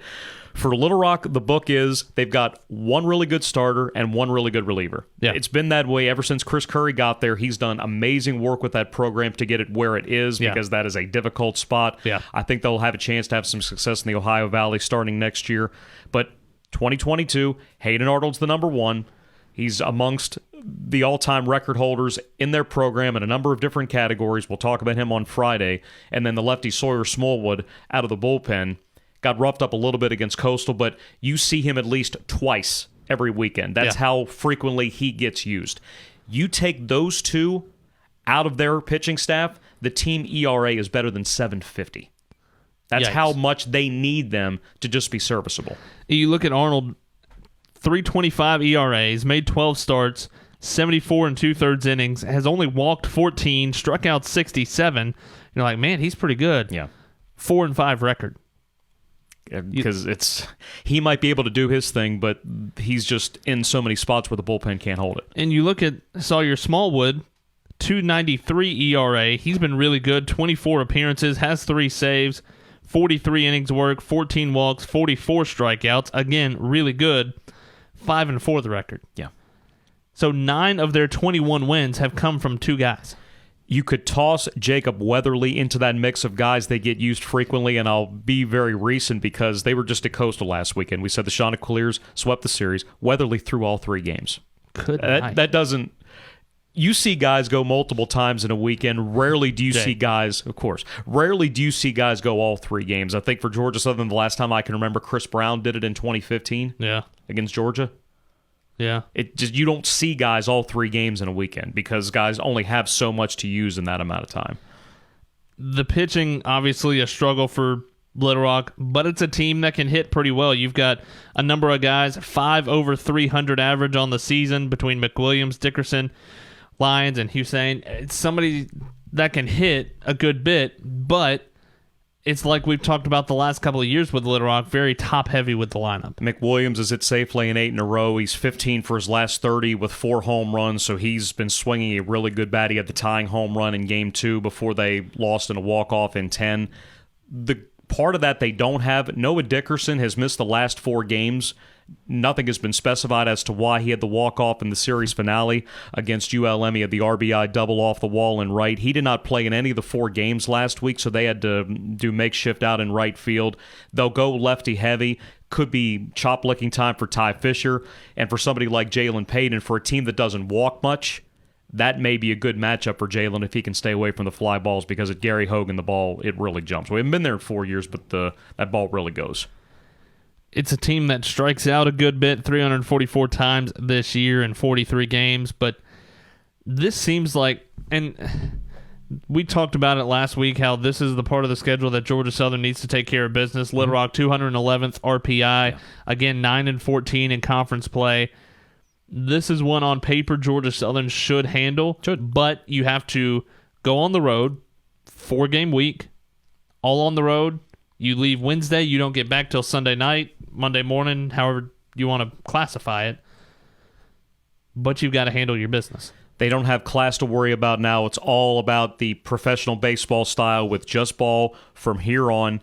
for Little Rock, the book is they've got one really good starter and one really good reliever. Yeah. It's been that way ever since Chris Curry got there. He's done amazing work with that program to get it where it is, because that is a difficult spot. Yeah. I think they'll have a chance to have some success in the Ohio Valley starting next year. But 2022, Hayden Arnold's the number 1. He's amongst the all-time record holders in their program in a number of different categories. We'll talk about him on Friday. And then the lefty Sawyer Smallwood out of the bullpen got roughed up a little bit against Coastal, but you see him at least twice every weekend. That's how frequently he gets used. You take those two out of their pitching staff, the team ERA is better than 750. That's how much they need them to just be serviceable. You look at Arnold, 3.25 ERA, he's made 12 starts, 74 and 2/3 innings, has only walked 14, struck out 67. You're like, man, he's pretty good. Yeah. 4-5 record. Because he might be able to do his thing, but he's just in so many spots where the bullpen can't hold it. And you look at Sawyer Smallwood, 2.93 ERA. He's been really good, 24 appearances, has 3 saves, 43 innings work, 14 walks, 44 strikeouts. Again, really good. 5-4 the record. Yeah. So 9 of their 21 wins have come from 2 guys. You could toss Jacob Weatherly into that mix of guys that get used frequently, and I'll be very recent because they were just at Coastal last weekend. We said the Chanticleers swept the series. Weatherly threw all 3 games. Good night. That doesn't... You see guys go multiple times in a weekend. Rarely do you see guys, of course, rarely do you see guys go all 3 games. I think for Georgia Southern, the last time I can remember, Chris Brown did it in 2015 against Georgia. Yeah. It just, you don't see guys all 3 games in a weekend because guys only have so much to use in that amount of time. The pitching, obviously a struggle for Little Rock, but it's a team that can hit pretty well. You've got a number of guys, 5 over 300 average on the season between McWilliams, Dickerson, Lyons, and Hussein. It's somebody that can hit a good bit, but it's like we've talked about the last couple of years with Little Rock, very top-heavy with the lineup. McWilliams is hit safely in 8 in a row. He's 15 for his last 30 with 4 home runs, so he's been swinging a really good bat. He had the tying home run in Game 2 before they lost in a walk-off in 10. The part of that they don't have, Noah Dickerson has missed the last 4 games. Nothing has been specified as to why he had the walk-off in the series finale against ULM. He had the RBI double off the wall in right. He did not play in any of the 4 games last week, so they had to do makeshift out in right field. They'll go lefty-heavy. could be chop-licking time for Ty Fisher. And for somebody like Jalen Payton, for a team that doesn't walk much, that may be a good matchup for Jalen if he can stay away from the fly balls, because at Gary Hogan, the ball, it really jumps. We haven't been there in 4 years, but that ball really goes. It's a team that strikes out a good bit, 344 times this year in 43 games, but this seems like, and we talked about it last week, how this is the part of the schedule that Georgia Southern needs to take care of business. Little Rock, 211th RPI, again, 9-14 in conference play. This is one on paper Georgia Southern should handle, but you have to go on the road, 4-game week, all on the road. You leave Wednesday, you don't get back till Sunday night, Monday morning, however you want to classify it. But you've got to handle your business. They don't have class to worry about now. It's all about the professional baseball style with just ball from here on.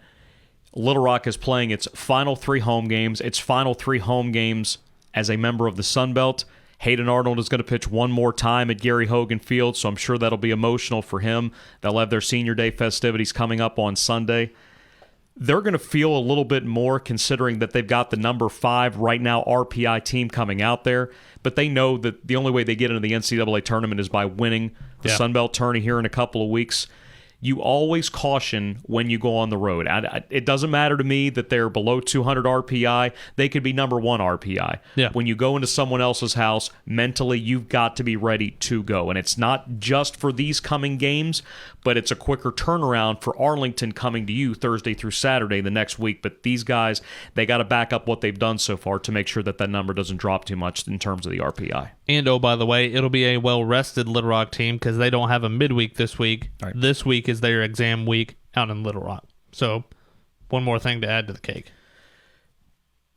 Little Rock is playing its final 3 home games. Its final 3 home games as a member of the Sunbelt. Hayden Arnold is going to pitch one more time at Gary Hogan Field, so I'm sure that'll be emotional for him. They'll have their Senior Day festivities coming up on Sunday. They're going to feel a little bit more considering that they've got the number 5 right now RPI team coming out there, but they know that the only way they get into the NCAA tournament is by winning the Sunbelt tourney here in a couple of weeks. You always caution when you go on the road. It doesn't matter to me that they're below 200 RPI. They could be number 1 RPI. Yeah. When you go into someone else's house, mentally you've got to be ready to go. And it's not just for these coming games, but it's a quicker turnaround for Arlington coming to you Thursday through Saturday the next week. But these guys, they got to back up what they've done so far to make sure that that number doesn't drop too much in terms of the RPI. And, oh, by the way, it'll be a well-rested Little Rock team because they don't have a midweek this week. Right. This week is their exam week out in Little Rock. So, one more thing to add to the cake.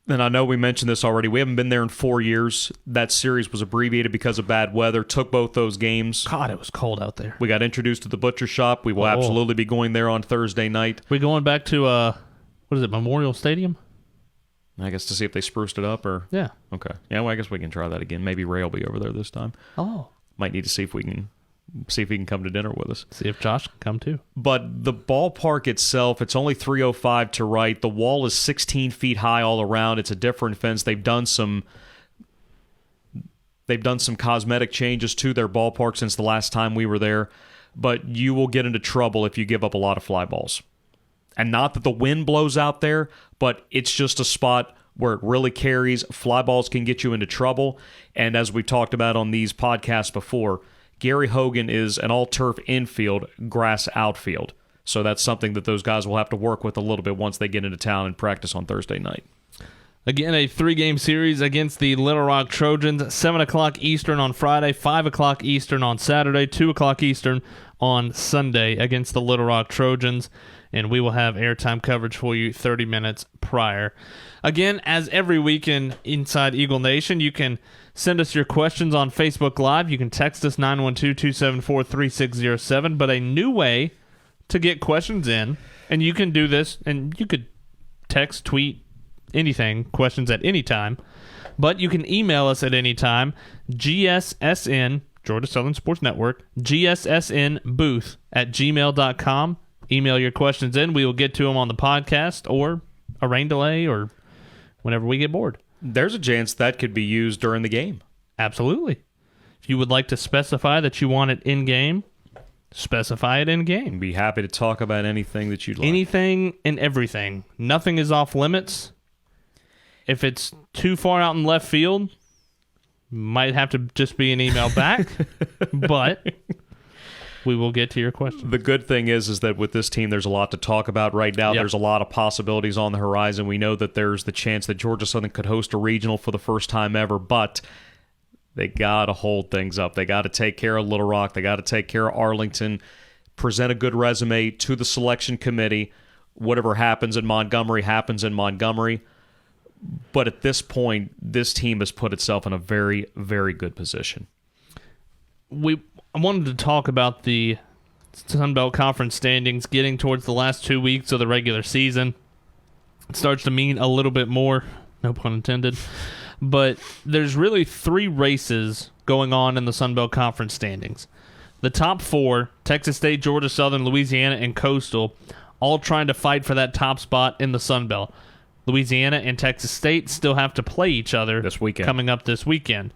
And I know we mentioned this already. We haven't been there in 4 years. That series was abbreviated because of bad weather. Took both those games. God, it was cold out there. We got introduced to the butcher shop. We will absolutely be going there on Thursday night. We going back to, what is it, Memorial Stadium? I guess to see if they spruced it up or... Yeah. Okay. Yeah, well, I guess we can try that again. Maybe Ray will be over there this time. Oh. Might need to see if he can come to dinner with us. See if Josh can come too. But the ballpark itself, it's only 305 to right. The wall is 16 feet high all around. It's a different fence. They've done some cosmetic changes to their ballpark since the last time we were there. But you will get into trouble if you give up a lot of fly balls. And not that the wind blows out there, but it's just a spot where it really carries. Fly balls can get you into trouble. And as we've talked about on these podcasts before, Gary Hogan is an all-turf infield, grass outfield. So that's something that those guys will have to work with a little bit once they get into town and practice on Thursday night. Again, a 3-game series against the Little Rock Trojans, 7 o'clock Eastern on Friday, 5 o'clock Eastern on Saturday, 2 o'clock Eastern on Sunday against the Little Rock Trojans. And we will have airtime coverage for you 30 minutes prior. Again, as every weekend inside Eagle Nation, you can send us your questions on Facebook Live. You can text us 912-274-3607. But a new way to get questions in, and you can do this, and you could text, tweet, anything, questions at any time. But you can email us at any time, GSSN, Georgia Southern Sports Network, GSSNbooth@gmail.com. Email your questions in. We will get to them on the podcast or a rain delay or whenever we get bored. There's a chance that could be used during the game. Absolutely. If you would like to specify that you want it in-game, specify it in-game. I'd be happy to talk about anything that you'd like. Anything and everything. Nothing is off limits. If it's too far out in left field, might have to just be an email back, but... we will get to your question. The good thing is that with this team, there's a lot to talk about right now. Yep. There's a lot of possibilities on the horizon. We know that there's the chance that Georgia Southern could host a regional for the first time ever, but they got to hold things up. They got to take care of Little Rock. They got to take care of Arlington, present a good resume to the selection committee. Whatever happens in Montgomery happens in Montgomery. But at this point, this team has put itself in a very, very good position. I wanted to talk about the Sunbelt Conference standings getting towards the last 2 weeks of the regular season. It starts to mean a little bit more, no pun intended. But there's really 3 races going on in the Sunbelt Conference standings. The top 4, Texas State, Georgia Southern, Louisiana, and Coastal, all trying to fight for that top spot in the Sunbelt. Louisiana and Texas State still have to play each other this weekend. Coming up this weekend.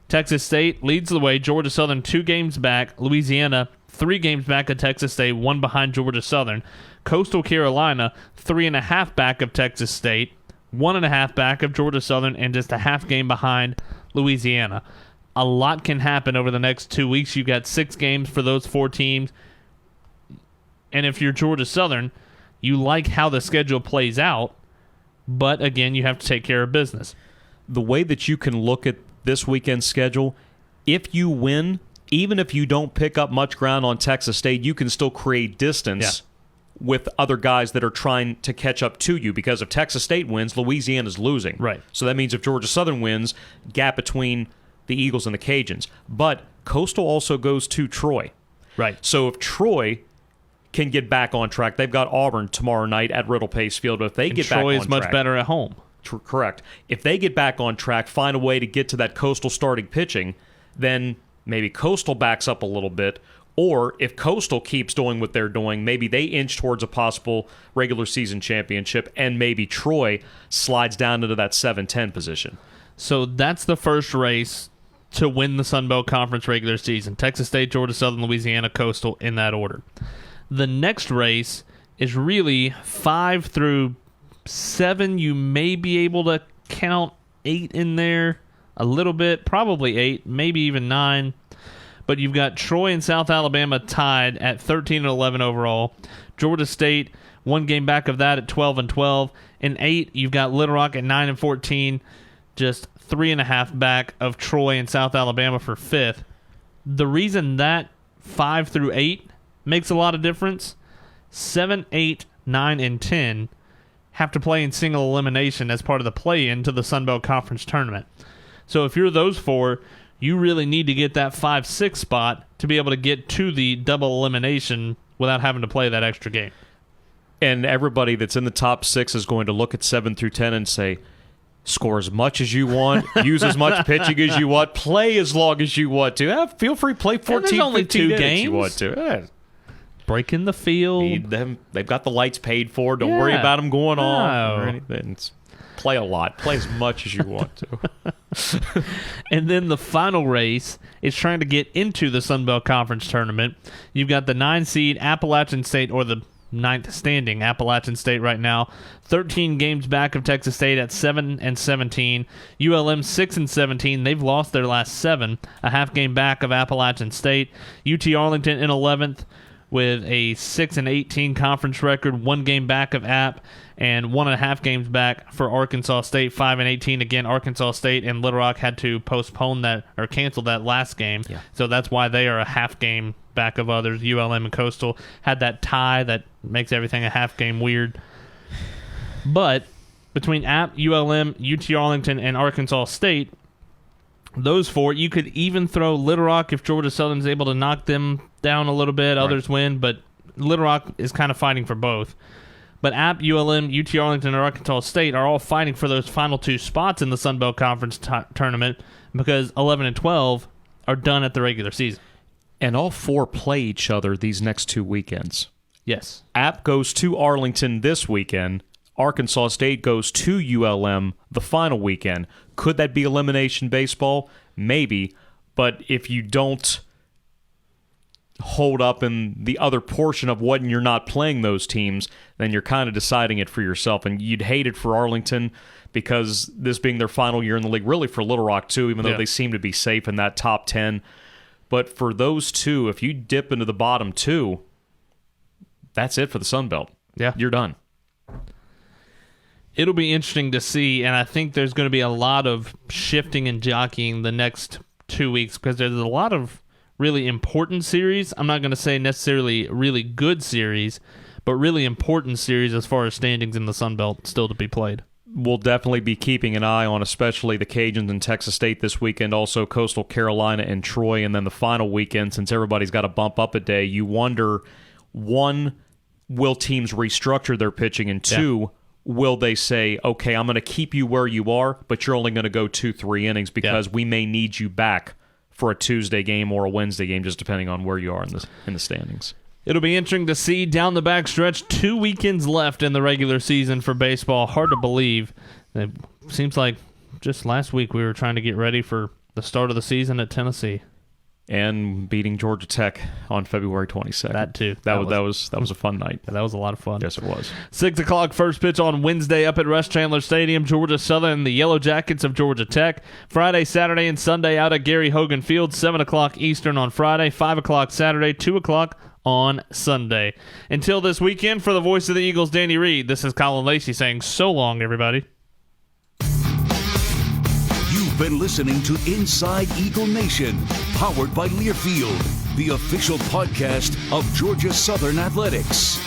Texas State leads the way. Georgia Southern 2 games back. Louisiana 3 games back of Texas State, 1 behind Georgia Southern. Coastal Carolina 3.5 back of Texas State, 1.5 back of Georgia Southern, and just a half game behind Louisiana. A lot can happen over the next 2 weeks. You've got 6 games for those 4 teams. And if you're Georgia Southern, you like how the schedule plays out, but again, you have to take care of business. The way that you can look at this weekend's schedule, if you win, even if you don't pick up much ground on Texas State, you can still create distance with other guys that are trying to catch up to you, because if Texas State wins, Louisiana's losing. Right. So that means if Georgia Southern wins, gap between the Eagles and the Cajuns. But Coastal also goes to Troy. Right. So if Troy can get back on track, they've got Auburn tomorrow night at Riddle Pace Field. But if they get back on Troy track, is much better at home. Correct. If they get back on track, find a way to get to that Coastal starting pitching, then maybe Coastal backs up a little bit. Or if Coastal keeps doing what they're doing, maybe they inch towards a possible regular season championship, and maybe Troy slides down into that 7-10 position. So that's the first race to win the Sunbelt Conference regular season. Texas State, Georgia Southern, Louisiana, Coastal, in that order. The next race is really 5 through 7. You may be able to count 8 in there a little bit, probably 8, maybe even 9. But you've got Troy and South Alabama tied at 13 and 11 overall. Georgia State 1 game back of that at 12 and 12. In 8, you've got Little Rock at 9 and 14, just 3.5 back of Troy and South Alabama for 5th. The reason that 5 through 8 makes a lot of difference, 7, 8, 9, and 10 have to play in single elimination as part of the play-in to the Sunbelt Conference Tournament. So if you're those 4, you really need to get that 5-6 spot to be able to get to the double elimination without having to play that extra game. And everybody that's in the top 6 is going to look at 7 through 10 and say, score as much as you want, use as much pitching as you want, play as long as you want to. Feel free to play 14, only 15 2 games you games. want to. Breaking the field. They've got the lights paid for. Don't worry about them going off or anything. Play a lot. Play as much as you want to. And then the final race is trying to get into the Sunbelt Conference Tournament. You've got the 9 seed Appalachian State, or the 9th standing Appalachian State right now, 13 games back of Texas State at 7 and 17. ULM 6 and 17. They've lost their last 7, a half game back of Appalachian State. UT Arlington in 11th with a 6 and 18 conference record, 1 game back of App, and 1.5 games back for Arkansas State, 5 and 18. Again, Arkansas State and Little Rock had to postpone that or cancel that last game, so that's why they are a half game back of others. ULM and Coastal had that tie that makes everything a half game weird. But between App, ULM, UT Arlington, and Arkansas State, those 4, you could even throw Little Rock if Georgia Southern's able to knock them down a little bit. Others win, but Little Rock is kind of fighting for both. But App, ULM, UT Arlington, and Arkansas State are all fighting for those final 2 spots in the Sunbelt Conference tournament, because 11 and 12 are done at the regular season. And all 4 play each other these next 2 weekends. Yes. App goes to Arlington this weekend. Arkansas State goes to ULM the final weekend. Could that be elimination baseball? Maybe. But if you don't hold up in the other portion of when you're not playing those teams, then you're kind of deciding it for yourself. And you'd hate it for Arlington, because this being their final year in the league, really for Little Rock too, even though they seem to be safe in that top 10. But for those 2, if you dip into the bottom 2, that's it for the Sun Belt. Yeah. You're done. It'll be interesting to see, and I think there's going to be a lot of shifting and jockeying the next 2 weeks, because there's a lot of really important series. I'm not going to say necessarily really good series, but really important series as far as standings in the Sun Belt still to be played. We'll definitely be keeping an eye on especially the Cajuns and Texas State this weekend, also Coastal Carolina and Troy, and then the final weekend, since everybody's got to bump up a day, you wonder, 1, will teams restructure their pitching, and 2, will they say, okay, I'm going to keep you where you are, but you're only going to go 2-3 innings because we may need you back for a Tuesday game or a Wednesday game, just depending on where you are in the standings. It'll be interesting to see down the back stretch. 2 weekends left in the regular season for baseball. Hard to believe. It seems like just last week we were trying to get ready for the start of the season at Tennessee. And beating Georgia Tech on February 22nd. That too. That was a fun night. That was a lot of fun. Yes, it was. 6 o'clock first pitch on Wednesday up at Rush Chandler Stadium. Georgia Southern and the Yellow Jackets of Georgia Tech. Friday, Saturday, and Sunday out at Gary Hogan Field. 7 o'clock Eastern on Friday. 5 o'clock Saturday. 2 o'clock on Sunday. Until this weekend, for the voice of the Eagles, Danny Reed, this is Colin Lacy saying so long, everybody. You've been listening to Inside Eagle Nation, powered by Learfield, the official podcast of Georgia Southern Athletics.